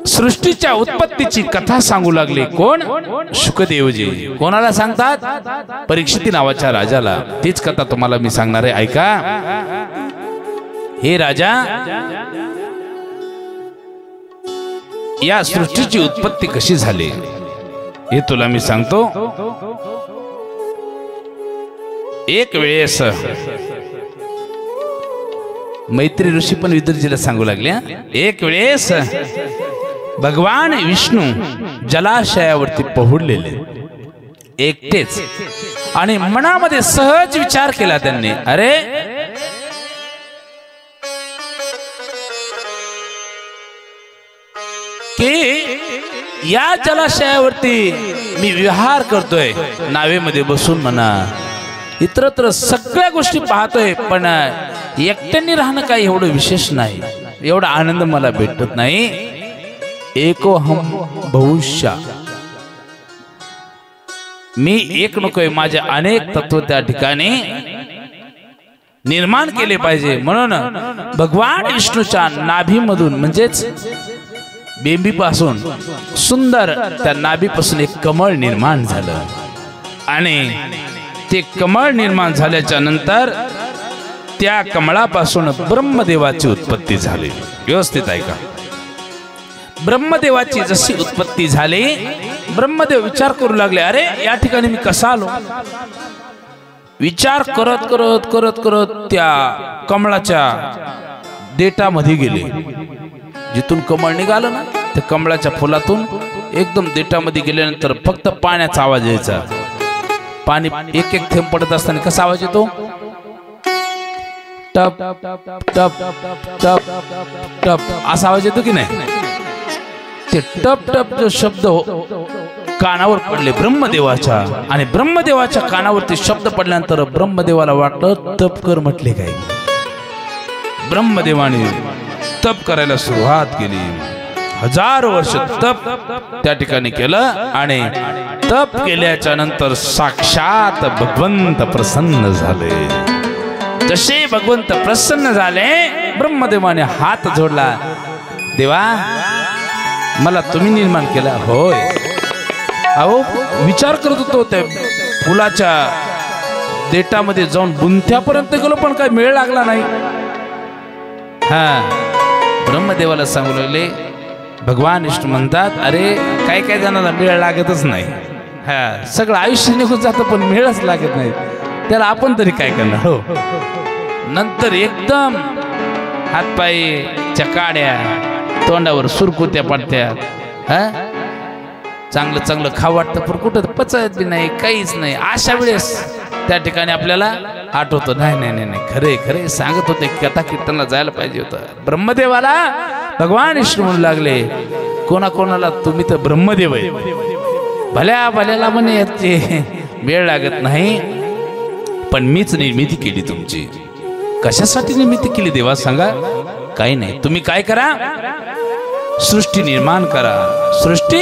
सृष्टीच्या उत्पत्तीची कथा सांगू लागले कोण? शुकदेवजी. कोणाला सांगतात? परीक्षिती नावाच्या राजाला. तीच कथा तुम्हाला मी सांगणार आहे, ऐका. हे राजा, या सृष्टीची उत्पत्ती कशी झाली हे तुला मी सांगतो. एक वेळेस मैत्री ऋषी पण विदुरजीला सांगू लागले. एक वेळेस भगवान विष्णू जलाशयावरती पोहडलेले एकटेच, आणि मनामध्ये सहज विचार केला त्यांनी, अरे की या जलाशयावरती मी विहार करतोय नावेमध्ये बसून म्हणा, इतरत्र सगळ्या गोष्टी पाहतोय, पण एकट्याने राहणं काही एवढं विशेष नाही, एवढा आनंद मला भेटत नाही. एकोहम बहुशा, मी एक नकोय, माझे अनेक तत्व त्या ठिकाणी निर्माण केले पाहिजे. म्हणून भगवान विष्णूच्या नाभीमधून म्हणजेच बेंबीपासून सुंदर त्या नाभीपासून एक कमळ निर्माण झालं, आणि ते कमळ निर्माण झाल्याच्या नंतर त्या कमळापासून ब्रह्मदेवाची उत्पत्ती झाली. व्यवस्थित ऐका. ब्रह्मदेवाची जशी उत्पत्ती झाली, ब्रह्मदेव विचार करू लागले, अरे या ठिकाणी मी कसा आलो. विचार करत करत करत करत त्या कमळाच्या देठामध्ये गेले. जिथून कमळ निघालं ना, त्या कमळाच्या फुलातून एकदम देठामध्ये गेल्यानंतर फक्त पाण्याचा आवाज यायचा. पाणी एक एक थेंब पडत असताना कसा आवाज येतो? टप टप टप टप असा आवाज येतो की नाही? ते टप टप जो शब्द कानावर पडले ब्रह्मदेवाच्या, आणि ब्रह्मदेवाच्या कानावरती शब्द पडल्यानंतर ब्रह्मदेवाला वाटलं तप कर म्हटले काय. ब्रह्मदेवाने तप करायला सुरुवात केली. 1000 वर्ष तप त्या ठिकाणी केलं, आणि तप केल्याच्या नंतर साक्षात भगवंत प्रसन्न झाले. जसे भगवंत प्रसन्न झाले, ब्रह्मदेवाने हात जोडला, देवा मला तुम्ही निर्माण केला. होय. अहो विचार करत होतो, त्या फुलाच्या देठामध्ये जाऊन बुंथ्यापर्यंत गेलो, पण काही मेळ लागला नाही. ब्रह्मदेवाला सांगू लागले, भगवान विष्णू म्हणतात, अरे काही काही जणांना मेळ लागतच नाही. सगळं आयुष्य निघून जातं पण मेळच लागत नाही, त्याला आपण तरी काय करणार. हो. नंतर एकदम हातपायच्या काड्या, तोंडावर सुरकुत्या पडत्या. चांगलं चांगलं खावं वाटतं पण कुठं पचत बी नाही, काहीच नाही. अशा वेळेस त्या ठिकाणी आपल्याला आठवतं, नाही नाही नाही नाही, खरे खरे सांगत होते, कथा कीर्तनला जायला पाहिजे होतं. ब्रह्मदेवाला भगवान विष्णू म्हणू लागले, कोणाकोणाला तुम्ही तर ब्रह्मदेव आहे, भल्या भल्याला म्हणे याची वेळ लागत नाही, पण मीच निर्मिती केली तुमची. कशासाठी निर्मिती केली देवा सांगा? काही नाही, तुम्ही काय करा, सृष्टी निर्माण करा. सृष्टी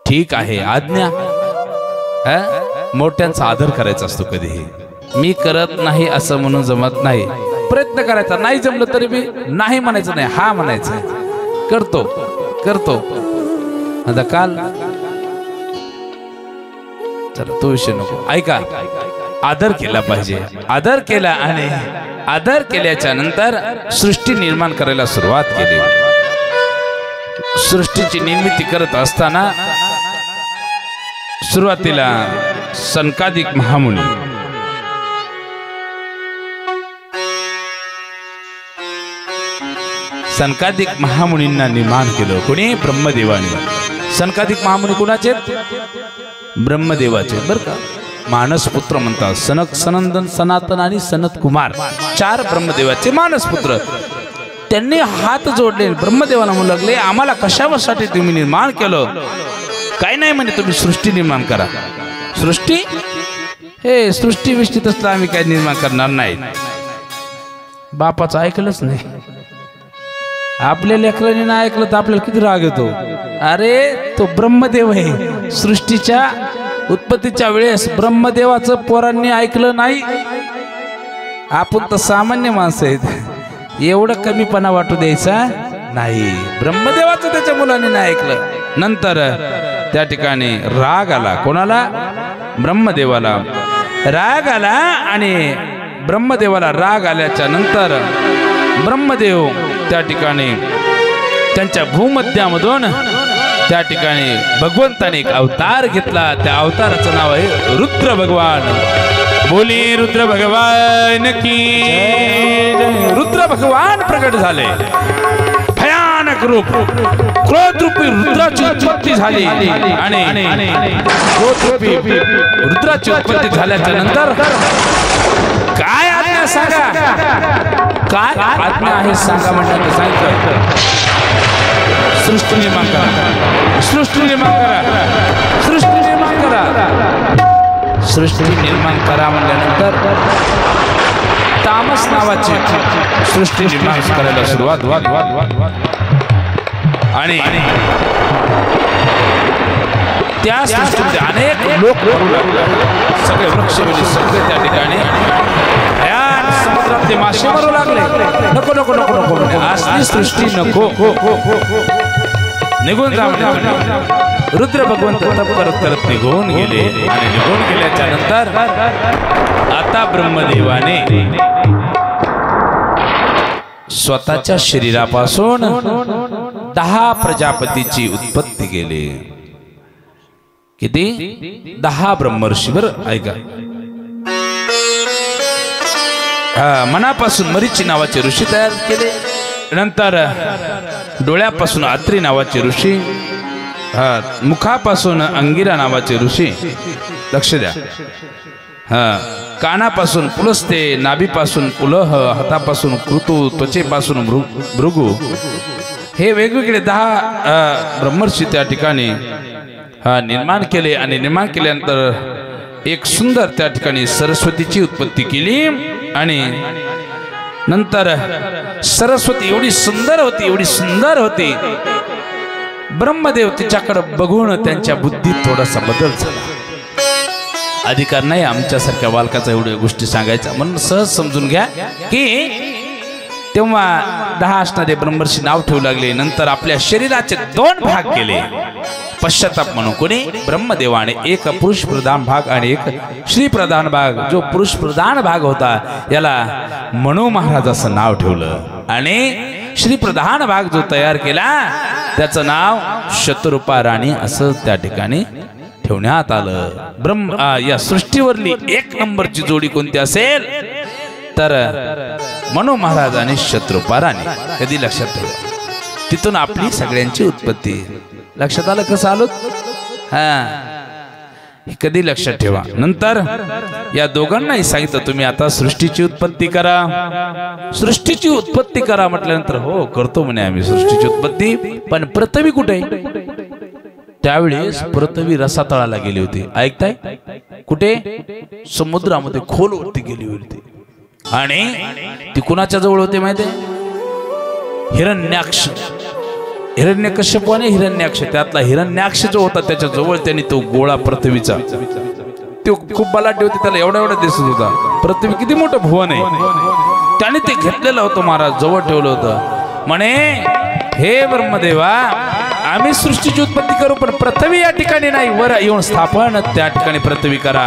ठीक आहे, आज्ञा. मोठ्यांचा आदर करायचा असतो कधीही. मी करत नाही असं म्हणून जमत नाही. प्रयत्न करायचा, नाही जमलं तरी बी नाही म्हणायचं नाही, हा म्हणायचं. करतो करतो. आता काल चला तो विषय नको, ऐका. आदर केला पाहिजे. आदर केला, आणि आदर केल्याच्या नंतर सृष्टी निर्माण करायला सुरुवात केली. सृष्टीची निर्मिती करत असताना सुरुवातीला सनकादिक महामुनी सनकादिक महामुनींना निर्माण केलं. कोणी? ब्रह्मदेवाने. सनकादिक महामुनी कुणाचे? ब्रह्मदेवाचे. बरं का, मानसपुत्र म्हणतात. सनक, सनंदन, सनातन आणि सनत कुमार 4 ब्रह्मदेवाचे मानसपुत्र. त्यांनी हात जोडले, ब्रह्मदेवाला म्हणू लागले, आम्हाला कशासाठी तुम्ही निर्माण केलं? काही नाही म्हणे, तुम्ही सृष्टी निर्माण करा. सृष्टी? हे सृष्टी विष्टी तसलं आम्ही काही निर्माण करणार नाही. बापाचं ऐकलंच नाही. आपल्या लेकरांनी नाही ऐकलं तर आपल्याला किती राग येतो. अरे तो ब्रह्मदेव आहे. सृष्टीच्या उत्पत्तीच्या वेळेस ब्रह्मदेवाचं पोरांनी ऐकलं नाही, आपण तर सामान्य माणसं आहेत, एवढं कमीपणा वाटू द्यायचा नाही. ब्रह्मदेवाचं त्याच्या मुलाने नाही ऐकलं. नंतर त्या ठिकाणी राग आला. कोणाला? ब्रह्मदेवाला राग आला. आणि ब्रह्मदेवाला राग आल्याच्या नंतर ब्रह्मदेव त्या ठिकाणी त्यांच्या भूमध्यामधून त्या ठिकाणी भगवंताने एक अवतार घेतला. त्या अवताराचं नाव आहे रुद्र भगवान. बोली रुद्र भगवान की. रुद्र भगवान प्रकट झाले. भयानक रूप क्रोध रूपी रुद्राची उत्पत्ती झाली. आणि क्रोध रूपी रुद्राची उत्पत्ती झाल्याच्या नंतर काय आज्ञा सांगा, काय आज्ञा आहे सांगा म्हणतात. सांगितलं सृष्टी निर्माण करा, सृष्टी निर्माण करा, सृष्टी निर्माण करा. सृष्टी निर्माण करा म्हणल्यानंतर तामस नावाची सृष्टी निर्माण करायला सुरुवात. आणि त्या सृष्टीमध्ये अनेक लोक सगळे वृक्ष सगळे त्या ठिकाणी समुद्रात ते मासे मरू लागले. नको नको नको नको, असली सृष्टी नको, निघून जा म्हणजे. रुद्र भगवंत तप करत करत निघून गेले. आणि निघून गेल्याच्या नंतर आता ब्रह्मदेवाने स्वतःच्या शरीरापासून 10 प्रजापतीची उत्पत्ती केली. किती? 10 ब्रह्मर्षीवर. ऐका, मनापासून मरीची नावाचे ऋषी तयार केले. नंतर डोळ्यापासून अत्री नावाचे ऋषी, मुखापासून अंगिरा नावाचे ऋषी. लक्ष द्या. कानापासून पुलस्ते, नाभीपासून पुलह, हातापासून कृतू, त्वचेपासून भृगू. हे वेगवेगळे 10 ब्रह्मर्षी त्या ठिकाणी निर्माण केले. आणि निर्माण केल्यानंतर एक सुंदर त्या ठिकाणी सरस्वतीची उत्पत्ती केली. आणि नंतर सरस्वती एवढी सुंदर होती, एवढी सुंदर होती, ब्रह्मदेव तिच्याकडे बघून त्यांच्या बुद्धीत थोडासा बदल झाला. अधिकार नाही आमच्यासारख्या बालकाचा एवढ्या गोष्टी सांगायचा, म्हणून सहज समजून घ्या की तेव्हा 10 असणारे ब्रह्मर्षी नाव ठेवू लागले. नंतर आपल्या शरीराचे 2 भाग केले पश्चाताप म्हणून. कोणी? ब्रह्मदेवाने. एक पुरुष प्रधान भाग आणि एक श्री प्रधान भाग. जो पुरुष प्रधान भाग होता याला मनु महाराज असं नाव ठेवलं. आणि श्री प्रधान भाग जो तयार केला त्याचं नाव शतरूपा राणी असं त्या ठिकाणी ठेवण्यात आलं. या सृष्टीवरली 1 नंबरची जोडी कोणती असेल तर मनु महाराज आणि शतरूपा राणी. कधी लक्षात ठेवा. तिथून आपली सगळ्यांची उत्पत्ती. लक्षात आलं कसं आलो? कधी लक्षात ठेवा. नंतर या दोघांनाही सांगितलं तुम्ही आता सृष्टीची उत्पत्ती करा, सृष्टीची उत्पत्ती करा. म्हटल्यानंतर हो करतो म्हणे आम्ही सृष्टीची उत्पत्ती. पण पृथ्वी कुठे? त्यावेळेस पृथ्वी रसातळाला गेली होती. ऐकताय? कुठे? समुद्रामध्ये खोलवरती गेली होती. आणि ती कुणाच्या जवळ होते माहिती? हिरण्याक्ष. हिरण्यकश्यप आणि हिरण्याक्ष, त्यातला हिरण्याक्ष जो होता त्याच्या जवळ त्यांनी तो गोळा पृथ्वीचा, तो खूप बलाढ्य होती, त्याला एवढा एवढा दिसत होता. पृथ्वी किती मोठं भुवन आहे, त्याने ते घेतलेलं होतं महाराज, जवळ ठेवलं होतं. म्हणे हे ब्रह्मदेवा आम्ही सृष्टीची उत्पत्ती करू पण पृथ्वी या ठिकाणी नाही, वर येऊन स्थापन त्या ठिकाणी पृथ्वी करा.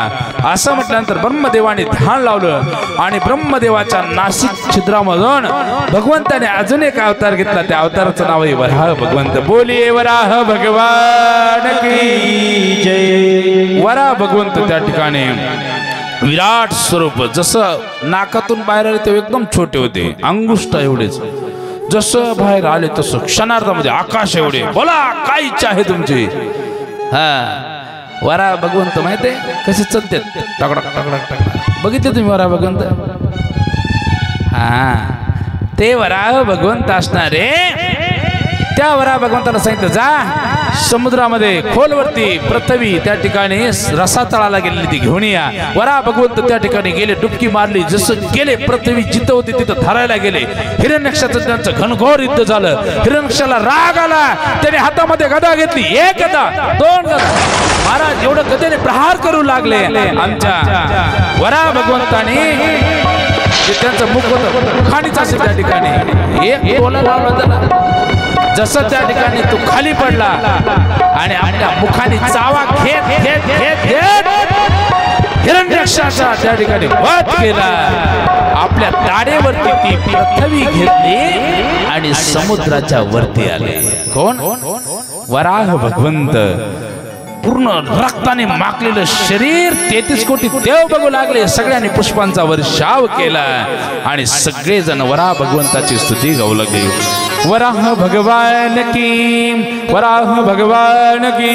असं म्हटल्यानंतर ब्रह्मदेवाने ध्यान लावलं आणि ब्रह्मदेवाच्या नासिक छिद्रामधून भगवंताने अजून एक अवतार घेतला. त्या अवताराचं नाव आहे वराह भगवंत. बोलिये वराह भगवान की जय. वराह भगवंत त्या ठिकाणी विराट स्वरूप, जसं नाकातून बाहेर आले ते एकदम छोटे होते, अंगुष्ठा एवढेच. जसं बाहेर आले तसं क्षणार्धामध्ये आकाश एवढे. बोला काय इच्छा आहे तुमची? वराह भगवंत माहिती आहे कसे चलते, टकडक टकडक टकडक. बघितले तुम्ही वराह भगवंत? ते वराह भगवंत असणारे. त्या वराह भगवंताला सांगितलं जा समुद्रामध्ये खोलवरती पृथ्वी त्या ठिकाणी रसातळाला गेलेली ती घेऊन या. वराह भगवंत त्या ठिकाणी गेले, डुबकी मारली. जसं गेले पृथ्वी जिथं होती तिथं धरायला गेले. हिरण्यकश्याचं त्यांचं घनघोर युद्ध झालं. हिरण्यकश्याला राग आला, त्याने हातामध्ये गदा घेतली. 1 गदा 2 गदा. महाराज एवढं गदेने प्रहार करू लागले. आमच्या वराह भगवंताने जे त्यांचं मुख होतं खालीच असेल त्या ठिकाणी एक टोला लावला त्याला जसं त्या ठिकाणी तो खाली पडला आणि आपल्या मुखाने चावा घेत घेत घेत घेत हिरण्यकशाचा त्या ठिकाणी वध केला आपल्या ताडेवरती ती पृथ्वी घेतली आणि समुद्राच्या वरती आले कोण वराह भगवंत पूर्ण रक्ताने माखलेलं शरीर 33 कोटी देव बघू लागले सगळ्यांनी पुष्पांचा वर्षाव केला आणि सगळे जण वराह भगवंताची स्तुती गाऊ लागले वराह भगवान की वराह भगवान की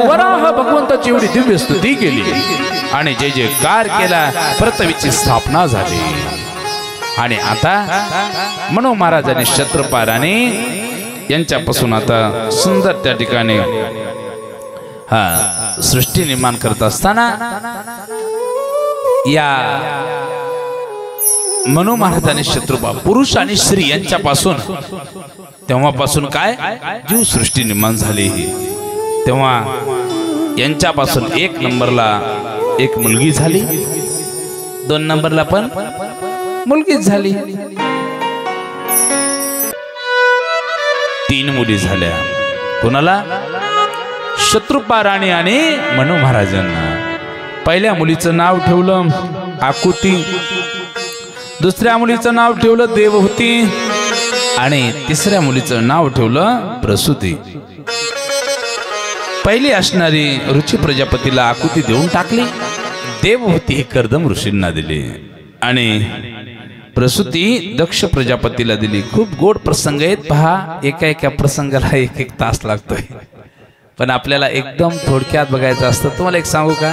वराह भगवंताची एवढी दिव्य स्तुती केली आणि जय जयकार केला पृथ्वीची स्थापना झाली आणि आता मनू महाराजांनी शत्रपाराने यांच्यापासून आता सुंदर त्या ठिकाणी सृष्टी निर्माण करत असताना या मनू महाराजांनी शत्रुपा पुरुष आणि स्त्री यांच्यापासून तेव्हापासून काय जीव सृष्टी निर्माण झाली तेव्हा यांच्यापासून 1 नंबरला एक मुलगी झाली 2 नंबरला पण मुलगीच झाली 3 मुली झाल्या कोणाला शत्रुपा राणी आणि मनू महाराजांना पहिल्या मुलीचं नाव ठेवलं आकुती दुसऱ्या मुलीचं नाव ठेवलं देवहूती आणि तिसऱ्या मुलीचं नाव ठेवलं प्रसूती पहिली असणारी रुची प्रजापतीला आकुती देऊन टाकली देवहूती हे कर्दम ऋषींना दिली आणि प्रसूती दक्ष प्रजापतीला दिली खूप गोड प्रसंग आहेत पहा एका प्रसंगाला 1-1 तास लागतोय पण आपल्याला एकदम थोडक्यात बघायचं असतं तुम्हाला एक सांगू का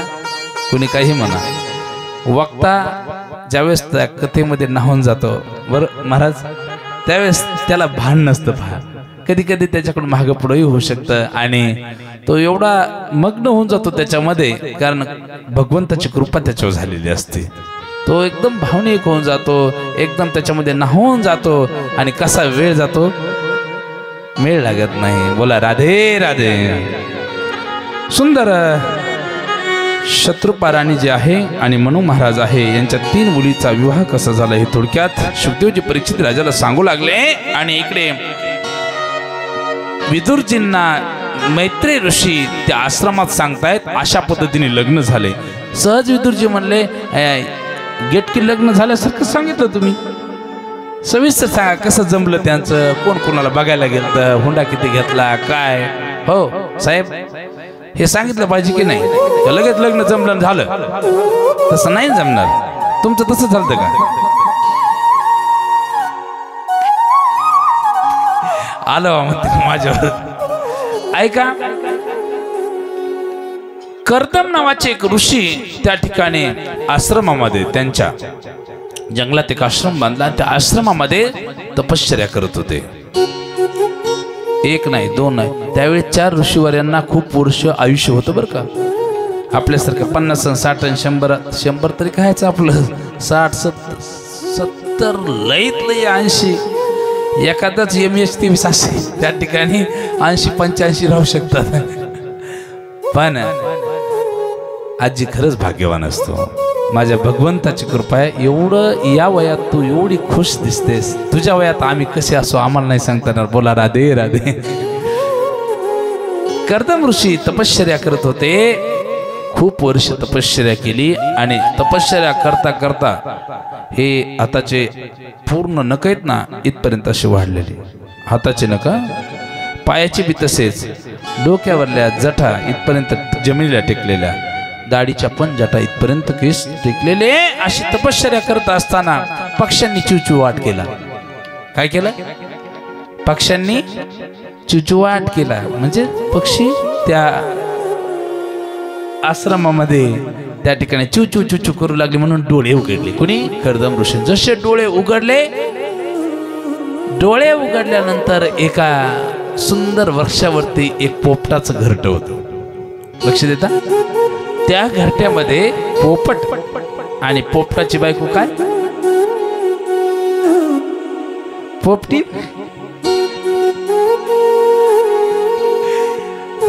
कुणी काही म्हणा वक्ता ज्यावेळेस त्या कथेमध्ये नाहून जातो बरं महाराज त्यावेळेस त्याला भान नसतं पहा कधी कधी त्याच्याकडून मागं पुढंही होऊ शकतं आणि तो एवढा मग्न होऊन जातो त्याच्यामध्ये कारण भगवंताची कृपा त्याच्यावर झालेली असते तो एकदम भावनिक होऊन जातो एकदम त्याच्यामध्ये नाहून जातो आणि कसा वेळ जातो मेळ लागत नाही बोला राधे राधे सुंदर शत्रुपा राणी जे आहे आणि मनू महाराज आहे यांच्या 3 मुलीचा विवाह कसा झाला हे थोडक्यात शुकदेवजी परीक्षित राजाला सांगू लागले आणि इकडे विदुरजींना मैत्री ऋषी त्या आश्रमात सांगतायत अशा पद्धतीने लग्न झाले सहज विदुरजी म्हणले गेटकी लग्न झाल्यासारखं सांगितलं तुम्ही सविस्तर सांगा कसं जमलं त्यांचं कोण कोणाला बघायला गेलं हुंडा किती घेतला काय हो साहेब हे सांगितलं पाहिजे की नाही लगेच लग्न जमलं झालं तसं नाही जमणार तुमचं तसं झालं का आलं म्हणते माझ्यावर ऐका कर्दम नावाचे एक ऋषी त्या ठिकाणी आश्रमामध्ये त्यांच्या जंगलात एक आश्रम बांधला त्या आश्रमामध्ये तपश्चर्या करत होते 1 नाही 2 नाही त्यावेळी 4 ऋषीवर्यांना खूप वर्ष आयुष्य होतं बरं का आपल्यासारखं 50 60 100 तरी कायचं आपलं 60 70 लईत लई 80 एखादाच MH23 असे त्या ठिकाणी 80-85 राहू शकतात पण आजी खरंच भाग्यवान असतो माझ्या भगवंताची कृपा आहे एवढं या वयात तू एवढी खुश दिसतेस तुझ्या वयात आम्ही कसे असो आम्हाला नाही सांगता येणार बोला राधे राधे कर्दम ऋषी तपश्चर्या करत होते खूप वर्ष तपश्चर्या केली आणि तपश्चर्या करता करता हे हाताचे पूर्ण नख आहेत ना इथपर्यंत असे वाढलेले हाताचे नख पायाचे बी तसेच डोक्यावरल्या जठा इथपर्यंत जमिनीला टेकलेल्या दाढीच्या पण जटा इथपर्यंत केस टेकलेले अशी तपश्चर्या करत असताना पक्ष्यांनी चिवचिवाट केला काय केलं पक्ष्यांनी चिवचिवाट केला म्हणजे पक्षी त्या आश्रमामध्ये त्या ठिकाणी चिवचिव चिवचिव करू लागले म्हणून डोळे उघडले कोणी कर्दम ऋषी जसे डोळे उघडल्यानंतर एका सुंदर वृक्षावरती एक पोपटाचं घरटं होतं लक्ष देता त्या घरट्यामध्ये पोपट आणि पोपटाची बायको काय पोपटी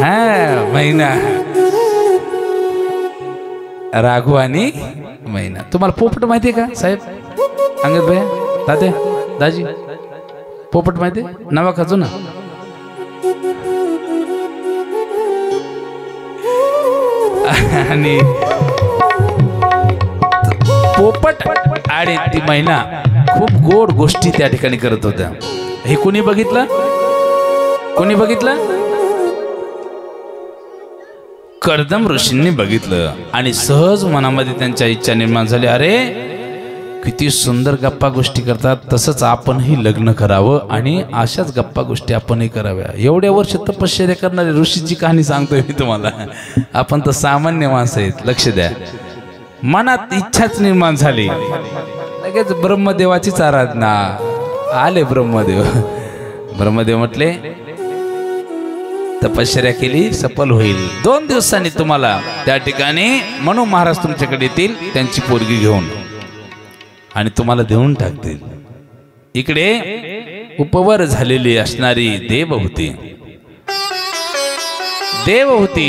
हा महिना राघू आणि मैना. तुम्हाला पोपट माहितीये का साहेब? अंगद भैया, तात्या, दाजी, पोपट माहिती? नवा खाजू ना. आणि पोपट आणि ती मैना खूप गोड गोष्टी त्या ठिकाणी करत होत्या. हे कोणी बघितलं? कोणी बघितलं? कर्दम ऋषींनी बघितलं आणि सहज मनामध्ये त्यांच्या इच्छा निर्माण झाली, अरे किती सुंदर गप्पा गोष्टी करतात, तसंच आपणही लग्न करावं आणि अशाच गप्पा गोष्टी आपणही कराव्या. एवढ्या वर्ष तपश्चर्या करणारे ऋषीची कहाणी सांगतोय मी तुम्हाला. आपण तर सामान्य माणसं आहेत, लक्ष द्या. मनात इच्छाच निर्माण झाली, लगेच ब्रह्मदेवाचीच आराधना. आले ब्रह्मदेव. ब्रह्मदेव म्हटले तपश्चर्या केली, सफल होईल. 2 दिवसांनी तुम्हाला त्या ठिकाणी मनू महाराज तुमच्याकडे येतील त्यांची पोरगी घेऊन आणि तुम्हाला देऊन टाकतील. इकडे उपवर झालेली असणारी देवहूती.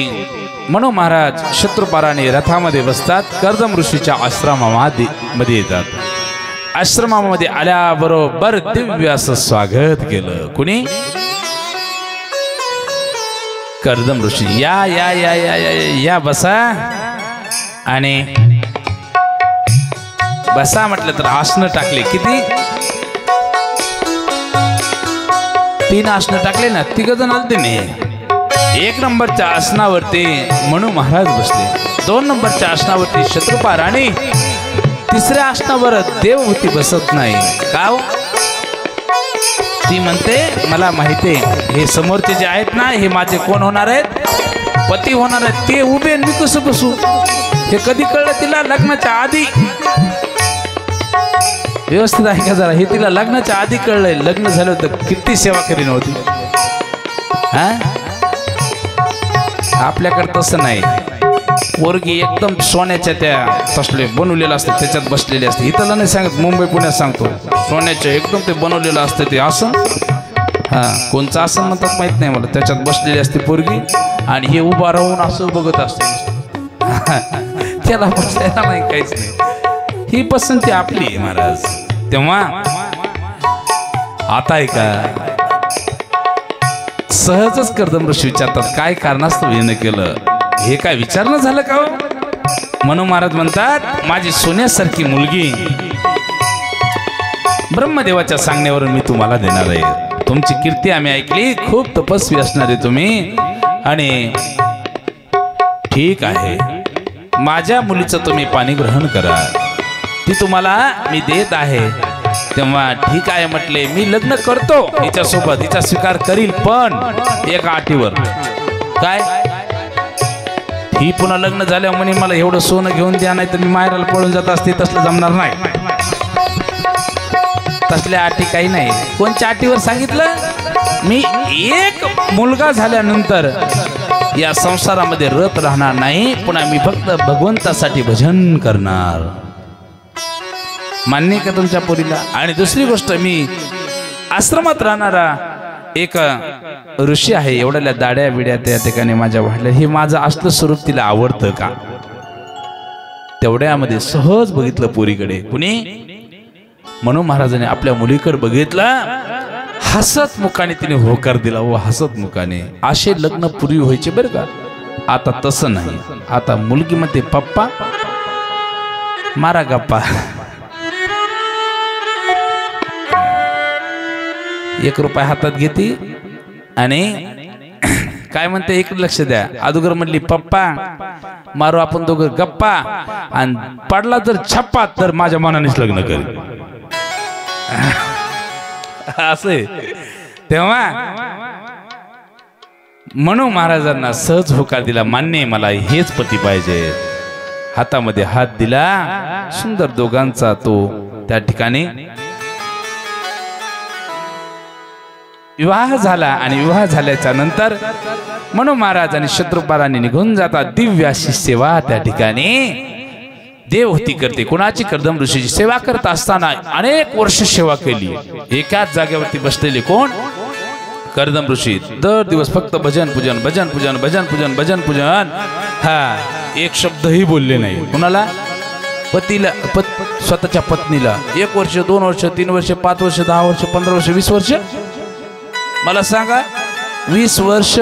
मनू महाराज शत्रुपाराने रथामध्ये बसतात, कर्दम ऋषीच्या आश्रमामध्ये येतात. आश्रमामध्ये आल्याबरोबर दिव्य असं स्वागत केलं. कुणी? कर्दम ऋषी. या या या या या या बसा. आणि बसा म्हटलं तर आसनं टाकले. किती? 3 आसनं टाकले ना. 3 जण आलते नाही. 1 नंबरच्या आसनावरती मनू महाराज बसले, 2 नंबरच्या आसनावरती शत्रुपार आणि 3ऱ्या आसनावर देवहूती बसत नाही. का? ती म्हणते मला माहिती आहे हे समोरचे जे आहेत ना हे माझे कोण होणार आहेत? पती होणार आहेत. ते उभे मी कसं बसू? हे कधी कळलं तिला? लग्नाच्या आधी. व्यवस्थित ऐका जरा, हे तिला लग्नाच्या आधी कळलंय. लग्न झालं तर किती सेवा करीन होती. हा, आपल्याकडे तसं नाही. पोरगी एकदम सोन्याच्या त्या तसले बनवलेलं असतं त्याच्यात बसलेले असते. इथलं नाही सांगत, मुंबई पुण्यात सांगतो. सोन्याच्या एकदम ते बनवलेलं असतं ते आसन. हा, कोणचं आसन म्हणतात माहित नाही मला. त्याच्यात बसलेली असते पोरगी आणि हे उभा राहून असं बघत असते. त्याला बसायला नाही, काहीच नाही. ही पसंती आपली आहे महाराज. तेव्हा आता आहे का सहजच कर्दम ऋषी विचारतात काय कारणास्तव येणं केलं? हे काय विचारणं झालं का? मनू महाराज म्हणतात माझी सोन्यासारखी मुलगी ब्रह्मदेवाच्या सांगण्यावरून मी तुम्हाला देणार आहे. तुमची कीर्ती आम्ही ऐकली, खूप तपस्वी असणारे तुम्ही. आणि ठीक आहे, माझ्या मुलीचं तुम्ही पाणी ग्रहण करा, ती तुम्हाला मी देत आहे. तेव्हा ठीक आहे म्हटले, मी लग्न करतो हिच्यासोबत, हिचा स्वीकार करील, पण एका अटीवर. काय? ही पुन्हा लग्न झाल्या म्हणे मला एवढं सोनं घेऊन द्या, नाही तर मी माहेराला पळून जात असते. तसलं जमणार नाही. तसल्या अटी काही नाही. कोणत्या अटीवर सांगितलं? मी एक मुलगा झाल्यानंतर या संसारामध्ये रत राहणार नाही, पुन्हा मी फक्त भगवंतासाठी भजन करणार. मान्य का तुमच्या पोरीला? आणि दुसरी गोष्ट, मी आश्रमात राहणारा एक ऋषी आहे, एवढ्या दाड्या बिड्या त्या ठिकाणी माझ्या वाढल्या, हे माझं असलं स्वरूप तिला आवडतं का? तेवढ्यामध्ये सहज बघितलं पोरीकडे. कुणी? मनू महाराजांनी आपल्या मुलीकडे बघितलं, हसत मुखाने तिने होकार दिला. व हसत मुखाने. असे लग्न पूर्वी व्हायचे बरं का. आता तसं नाही. आता मुलगी म्हणते पप्पा मारा गप्पा. 1 रुपया हातात घेते आणि काय म्हणते, इकडे लक्ष द्या. अगोदर म्हणली पप्पा मारू आपण दोघं गप्पा, आणि पडला जर छप्पा तर माझ्या मनानेच लग्न करेल. असे. तेव्हा मनू महाराजांना सहज होकार दिला, मान्य मला हेच पती पाहिजे. हातामध्ये हात दिला, सुंदर दोघांचा तो त्या ठिकाणी विवाह झाला. आणि विवाह झाल्याच्या नंतर मनू महाराज आणि शत्रुपालांनी निघून जातात. दिव्य अशी सेवा त्या ठिकाणी देवहूती करते. कुणाची? कर्दम ऋषीची सेवा करत असताना अनेक वर्ष सेवा केली. एकाच जागेवरती बसलेले कोण? कर्दम ऋषी. दर दिवस फक्त भजन पूजन, भजन पूजन, भजन पूजन, भजन पूजन. हा, एक शब्दही बोलले नाही. कुणाला? पतीला, स्वतःच्या पत्नीला. 1 वर्ष, 2 वर्ष, 3 वर्ष, 5 वर्ष, 10 वर्ष, 15 वर्ष, 20 वर्ष. मला सांगा, 20 वर्ष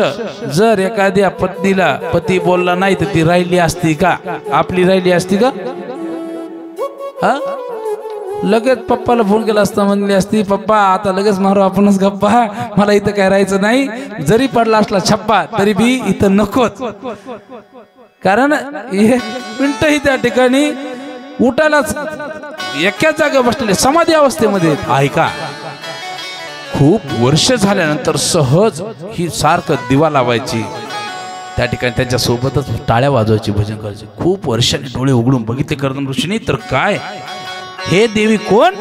जर एखाद्या पत्नीला पती बोलला नाही तर ती राहिली असती का? आपली राहिली असती का? हा, लगेच पप्पाला फोन केला असता, म्हणली असती, पप्पा आता लगेच मारू आपणच गप्पा, मला इथं काय राहायचं नाही. जरी पडला असला छप्पा तरी बी इथं नकोच. कारण 1 मिनिटही त्या ठिकाणी उठायलाच एका जागा बसलेले समाधी अवस्थेमध्ये. ऐका, खूप वर्ष झाल्यानंतर सहज ही सारखं दिवा लावायची, त्या ठिकाणी त्यांच्या सोबतच टाळ्या वाजवायची, भजन करायची. खूप वर्षांनी डोळे उघडून बघितले कर्दम ऋषींनी, तर काय, हे देवी कोण?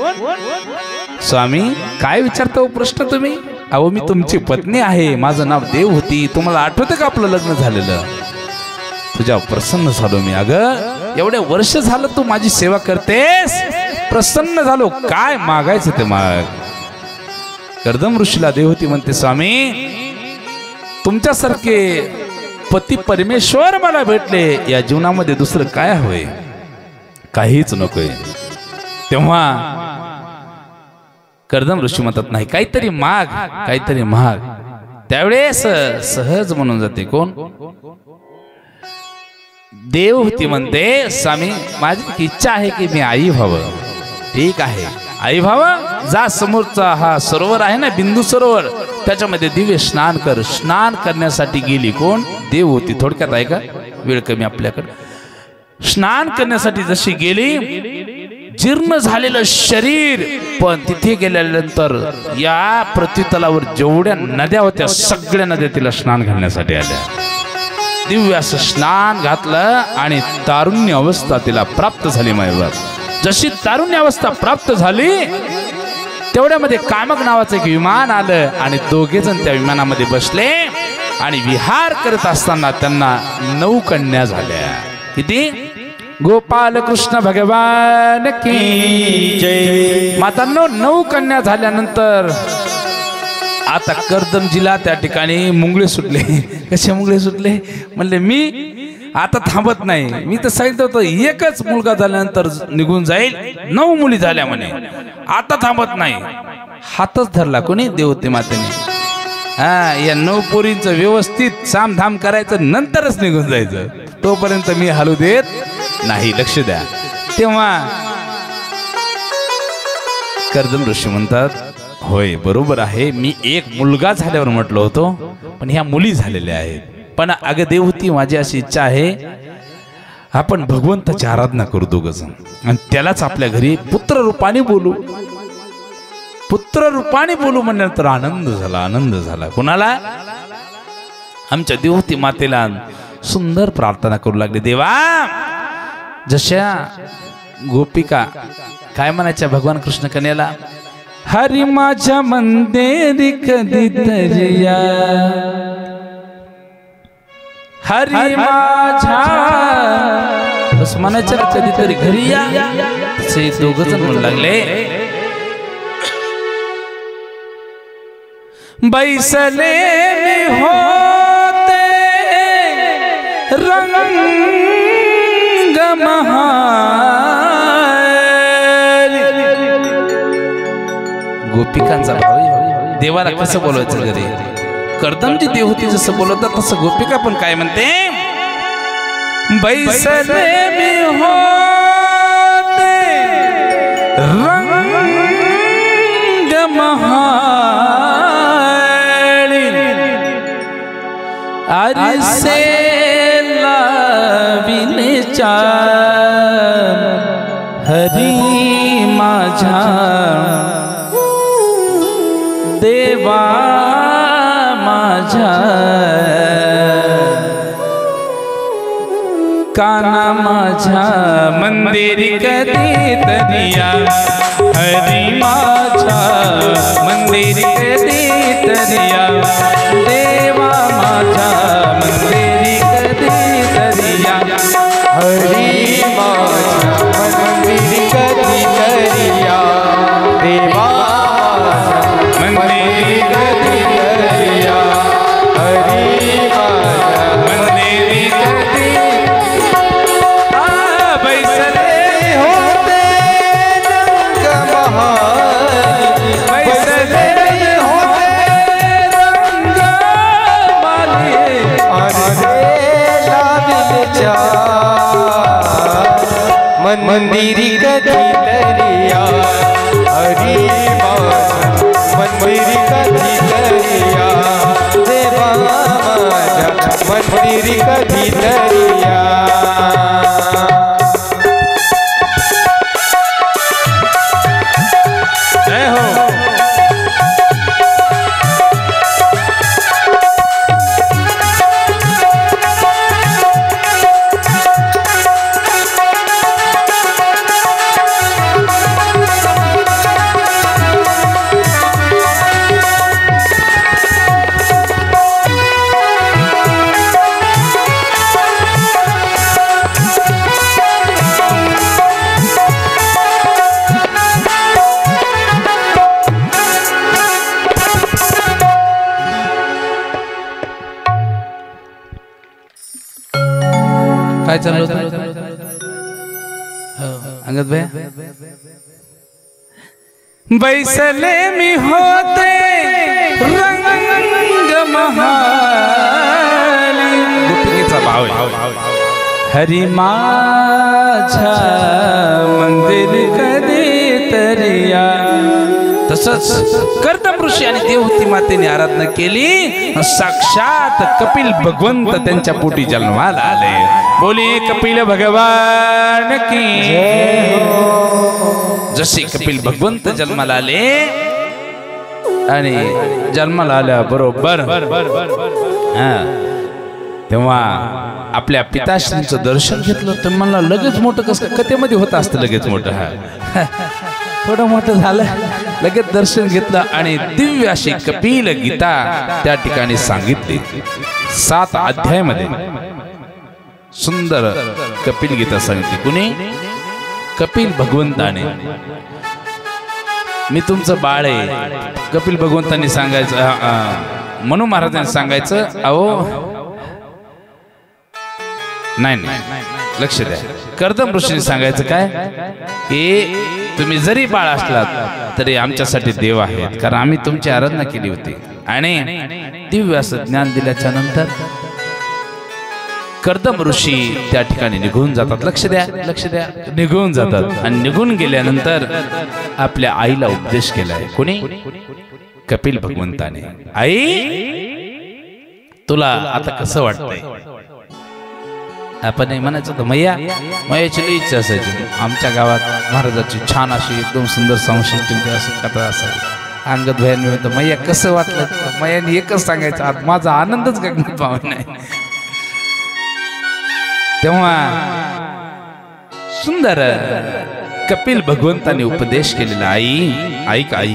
स्वामी काय विचारता प्रश्न तुम्ही? अहो मी तुमची पत्नी आहे, माझं नाव देव होती. तुम्हाला आठवतं का आपलं लग्न झालेलं? तुझ्या प्रसन्न झालो मी. अगं एवढे वर्ष झालं तू माझी सेवा करतेस, प्रसन्न झालो. काय मागायचं ते माग. कर्दम ऋषीला देवहूती म्हणते, स्वामी तुमच्यासारखे पती परमेश्वर मला भेटले, या जीवनामध्ये दुसरं काय हवंय? काहीच नकोय. तेव्हा कर्दम ऋषी म्हणतात, नाही काहीतरी माग, काहीतरी माग. त्यावेळेस सहज म्हणून जाते, कोण? देवहूती म्हणते, स्वामी माझी इच्छा आहे की मी आई व्हावं. ठीक आहे, आई व्हावं. जा, समोरचा हा सरोवर आहे ना, बिंदू सरोवर, त्याच्यामध्ये दिव्य स्नान कर. स्नान करण्यासाठी गेली. कोण? देवहूती. थोडक्यात आहे का, वेळ कमी आपल्याकडे. स्नान करण्यासाठी जशी गेली, जीर्ण झालेलं शरीर, पण तिथे गेल्यानंतर या पृथ्वीतलावर जेवढ्या नद्या होत्या सगळ्या नद्या तिला स्नान घालण्यासाठी आल्या. दिव्य असं स्नान घातलं आणि तारुण्य अवस्था तिला प्राप्त झाली. मायबाप, जशी तारुण्य अवस्था प्राप्त झाली तेवढ्यामध्ये कामक नावाचं एक विमान आलं आणि दोघे जण त्या विमानामध्ये बसले आणि विहार करत असताना त्यांना 9 कन्या झाल्या. किती? गोपाल कृष्ण भगवान की जय. मातांनो, 9 कन्या झाल्यानंतर आता कर्दमजीला त्या ठिकाणी मुंगळे सुटले. कसे मुंगळे सुटले? म्हणले मी आता थांबत नाही. मी तर सांगितलं होतं एकच मुलगा झाल्यानंतर निघून जाईल, 9 मुली झाल्या म्हणे, आता थांबत नाही. हातच धरला कोणी? देवते मातेने. हा, या 9 पोरींचं व्यवस्थित सामधाम करायचं, नंतरच निघून जायचं. तोपर्यंत मी हलू देत नाही. लक्ष द्या. तेव्हा कर्दम ऋषी म्हणतात, होय बरोबर आहे, मी एक मुलगा झाल्यावर म्हटलं होतो, पण ह्या मुली झालेल्या आहेत. पण अगं देवहूती, माझी अशी इच्छा आहे, आपण भगवंताची आराधना करू दोघंजण आणि त्यालाच आपल्या घरी पुत्र रूपाने बोलू. पुत्र रूपाने बोलू म्हणल्यानंतर आनंद झाला, आनंद झाला. कुणाला? आमच्या देवहूती मातेला सुंदर प्रार्थना करू लागले. देवा, जशा गोपिका काय म्हणायच्या भगवान कृष्ण कन्याला, हरी माझ्या मंदिरी कधीतरी या, हरी माझ्या, बस म्हणायच्या कधीतरी घरी या. असे दोघं जण म्हणू लागले. बैसले में होते रंग महाल. गोपिकांचा भाव देवाला कसं बोलवायचं घरी? कर्दमजी देवहूती जसं बोलवतात तसं गोपिका पण काय म्हणते, बैसले में होते रंग महाल, अरे से लाविले चार, हरी माझा देवा माझा, काना माझा मंदिरी कधी तरिया, हरी माझा मंदिरी कधी तरिया, देवा माझा मंदिरी कधी तरिया, हरी माझा मंदिरी कधी तरिया, देवा मंदिरी कधी तरिया, हरी माझा मंदिरी कधी मंदिरी कधीतरिया हरी माझ्या मंदिरी कधीतरिया देवा माझ्या मंदिरी कधीतरिया जय हो काय चालू होतं अंगद भाई बैसले मी होते रंग महाली गोपिकेचा भाव हरी माझ्या मंदिर कधी तरिया तसंच कर्दम ऋषी आणि देवहूती मातेने आराधना केली साक्षात कपिल भगवंत त्यांच्या पोटी जन्माला आले बोली कपिल भगवान की जसे कपिल भगवंत जन्माला आले आणि जन्माला आल्या बरोबर तेव्हा आपल्या पिताश्रींचं दर्शन घेतलं तर मला लगेच मोठं कसं कथेमध्ये होत असतं लगेच मोठं थोडं मोठं झालं लगेच दर्शन घेतलं आणि दिव्य अशी कपिल गीता त्या ठिकाणी सांगितली 7 अध्यायामध्ये सुंदर कपिल गीता सांगितली कुणी कपिल भगवंताने मी तुमचं बाळ आहे कपिल भगवंतांनी सांगायचं मनू महाराजांनी सांगायचं अहो नाही लक्ष द्या कर्दम ऋषीने सांगायचं काय की तुम्ही जरी बाळ असलात तरी आमच्यासाठी देव आहेत कारण आम्ही तुमची आराधना केली होती आणि दिव्य असं ज्ञान दिल्याच्या नंतर कर्दम ऋषी त्या ठिकाणी निघून जातात लक्ष द्या निघून जातात आणि निघून गेल्यानंतर आपल्या आईला उपदेश केलाय कोणी कपिल भगवंताने आई तुला आता कसं वाटतंय आपण म्हणायचं होतं मैयाची इच्छा असायची आमच्या गावात महाराजाची छान अशी एकदम सुंदर संस्कृती असं कथा असायची अंगद भयांनी म्हणतो मैया कसं वाटलं मैयाने एकच सांगायचं आज माझा आनंदच गगनात पावन नाही तेव्हा सुंदर कपिल भगवंताने उपदेश केलेला आई ऐक आई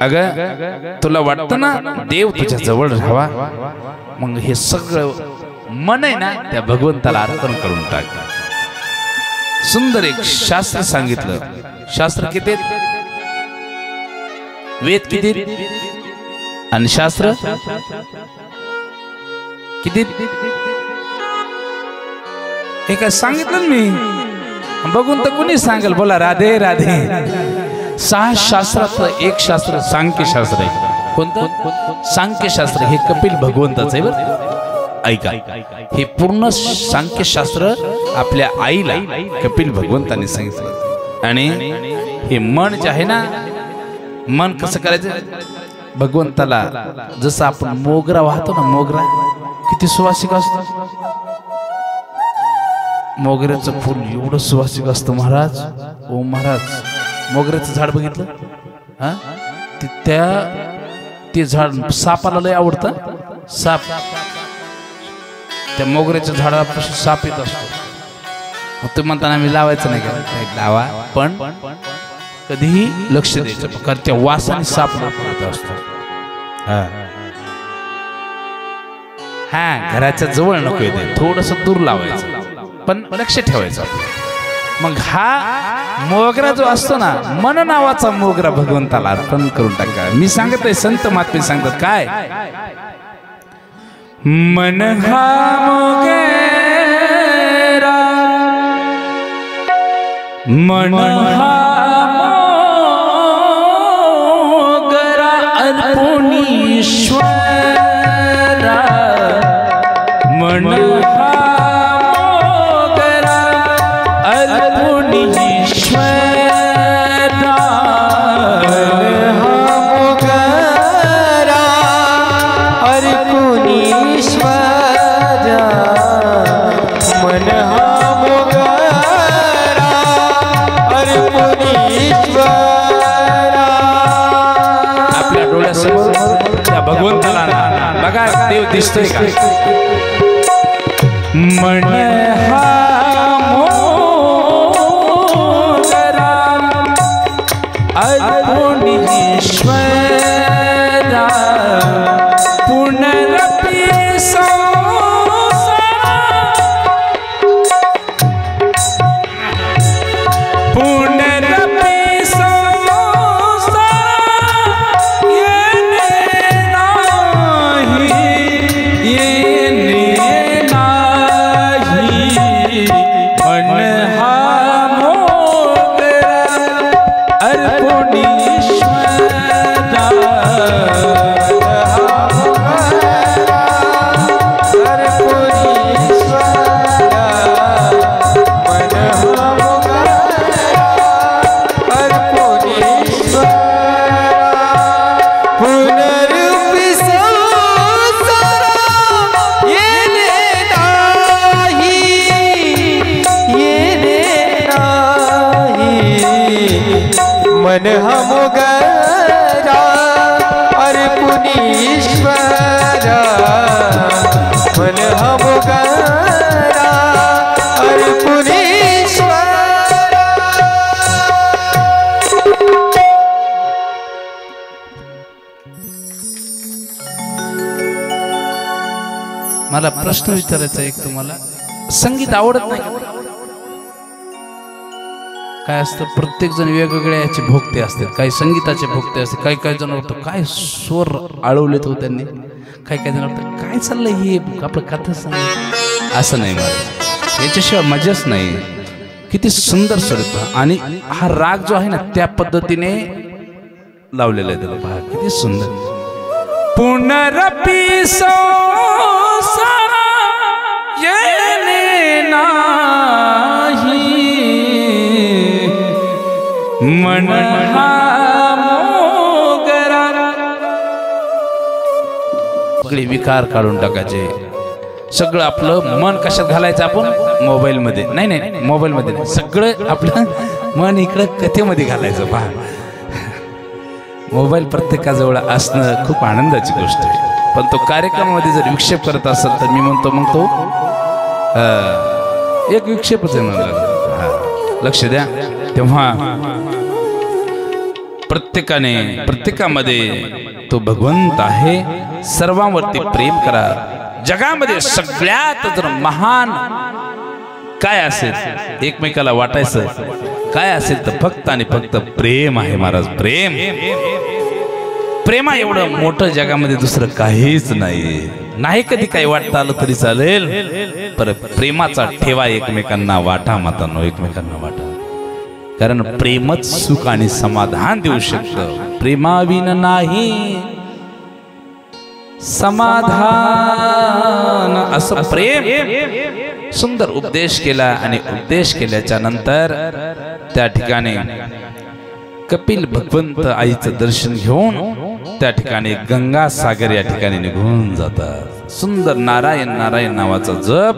अगं तुला वाटतं ना देव तुझ्या जवळ राहावा मग हे सगळं मन आहे ना त्या भगवंताला अर्पण करून टाक सुंदर एक शास्त्र सांगितलं शास्त्र किती वेद किती आणि शास्त्र किती हे काय सांगितलं मी बघून तर कुणी सांगेल बोला राधे राधे 6 शास्त्रातलं एक शास्त्र सांख्य शास्त्र आहे कोणतं सांख्य शास्त्र हे कपिल भगवंताचं आहे बरं ऐका हे पूर्ण सांख्यशास्त्र आपल्या आईला कपिल भगवंतांनी सांगितलं आणि हे मन जे आहे ना मन कसं करायचं भगवंताला जसं आपण मोगरा वाहतो ना मोगरा किती सुवासिक असतो मोगऱ्याचं फुल एवढं सुवासिक असतं महाराज ओ महाराज मोगऱ्याचं झाड बघितलं ते झाड सापाला लय आवडतं साप त्या मोगऱ्याच्या झाडापासून साप येत असतो ते म्हणताना आम्ही लावायचं नाही का लावा पण कधीही लक्ष द्यायचं कारण त्या वासाने साप येत असतो हा घराच्या जवळ नको येते थोडस दूर लावायचं पण लक्ष ठेवायचं मग हा मोगरा जो असतो ना मन नावाचा मोगरा भगवंताला अर्पण करून टाका मी सांगतोय संत महात्मे सांगतात काय मन हा मोगरा मन हा मोगरा अर्पणीश्वरा मन हा मोगरा अर्पण देव दिसतोय का? मन हा मोगरा अधुनीश्वरा पुनरपि मन हम गरा अर्पुनीश्वरा मन हम गरा अर्पुनीश्वरा। मला प्रश्न विचारायचा एक तुम्हाला, संगीत आवडत नाही काय असतं? प्रत्येक जण वेगवेगळ्या याचे भोगते असतात, काही संगीताचे भोगते असते, काही काही जण वाटतं काय स्वर आळवलेत हो त्यांनी, काही काही जण वाटतं काय चाललंय हे आपलं कथा सांग. असं नाही मला, याच्याशिवाय मजाच नाही. किती सुंदर स्वर येतो आणि हा राग जो आहे ना त्या पद्धतीने लावलेला आहे त्याला, पहा किती सुंदर. पुनरपि संसार येणे नाही मन हा मोगरा. सगळे विकार काढून टाकायचे, सगळं आपलं मन कशात घालायचं आपण? मोबाईल मध्ये. नाही नाही मोबाईल मध्ये नाही, सगळं आपलं मन इकडं कथेमध्ये घालायचं. पहा मोबाईल प्रत्येकाजवळ असणं खूप आनंदाची गोष्ट आहे, पण तो कार्यक्रमामध्ये जर विक्षेप करत असेल तर मी म्हणतो मग तो एक विक्षेपच आहे मला. लक्ष द्या. तेव्हा प्रत्येकामध्ये तो भगवंत आहे. सर्वांवरती प्रेम करा. जगामध्ये सगळ्यात जर महान काय असेल एकमेकाला वाटायचं काय असेल तर फक्त आणि फक्त प्रेम आहे महाराज. प्रेम, प्रेमा एवढं मोठं जगामध्ये दुसरं काहीच नाही. कधी काही वाटतं आलं तरी चालेल, पर प्रेमाचा ठेवा एकमेकांना वाटा मातांनो, एकमेकांना वाटा. कारण प्रेमच सुख आणि समाधान देऊ शकतं. प्रेमाविन नाही समाधान, असं प्रेम. सुंदर उपदेश केला आणि उपदेश केल्याच्या नंतर त्या ठिकाणी कपिल भगवंत आईचं दर्शन घेऊन त्या ठिकाणी गंगा सागर या ठिकाणी निघून जातात. सुंदर नारायण नारायण नावाचा जप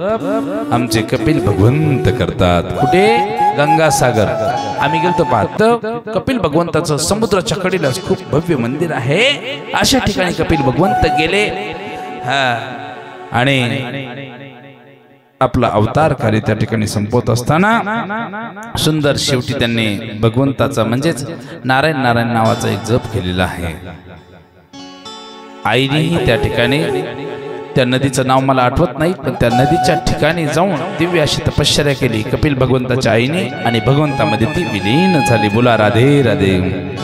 आमचे कपिल भगवंत करतात. कुठे? गंगा सागर. आम्ही गेलतो पाहतो कपिल भगवंताचं समुद्राच्या कडेला खूप भव्य मंदिर आहे. अशा ठिकाणी कपिल भगवंत गेले आणि आपला अवतार कार्य त्या ठिकाणी संपवत असताना सुंदर शेवटी त्यांनी भगवंताचा म्हणजेच नारायण नारायण नावाचा एक जप केलेला आहे. आईनेही त्या ठिकाणी त्या नदीचं नाव मला आठवत नाही, पण त्या नदीच्या ठिकाणी जाऊन दिव्य अशी तपश्चर्या केली कपिल भगवंताच्या आईने आणि भगवंतामध्ये ती विलीन झाली. बोला राधे राधे.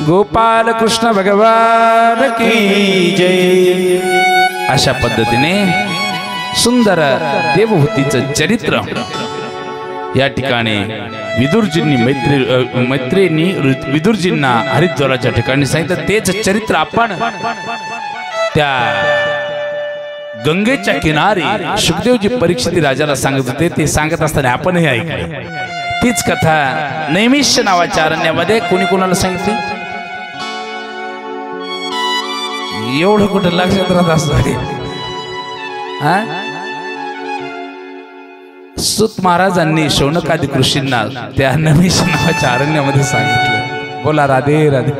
गोपाल कृष्ण भगवान की जय. अशा पद्धतीने सुंदर देवहूतीचं चरित्र या ठिकाणी विदुरजींनी मैत्रिणी विदुरजींना हरिद्वाराच्या ठिकाणी सांगितलं. तेच चरित्र आपण त्या गंगेच्या किनारी सुखदेवजी परीक्षित राजाला सांगत होते. ते सांगत असताना आपणही ऐकलं. तीच कथा नैमिष्य नावाच्या अरण्यामध्ये कोणी कोणाला सांगितली एवढं कुठं लक्षात राहत असतं. सूत महाराजांनी शौनकादी ऋषींना त्या नैमिष्य नावाच्या अरण्यामध्ये सांगितलं. बोला राधे राधे.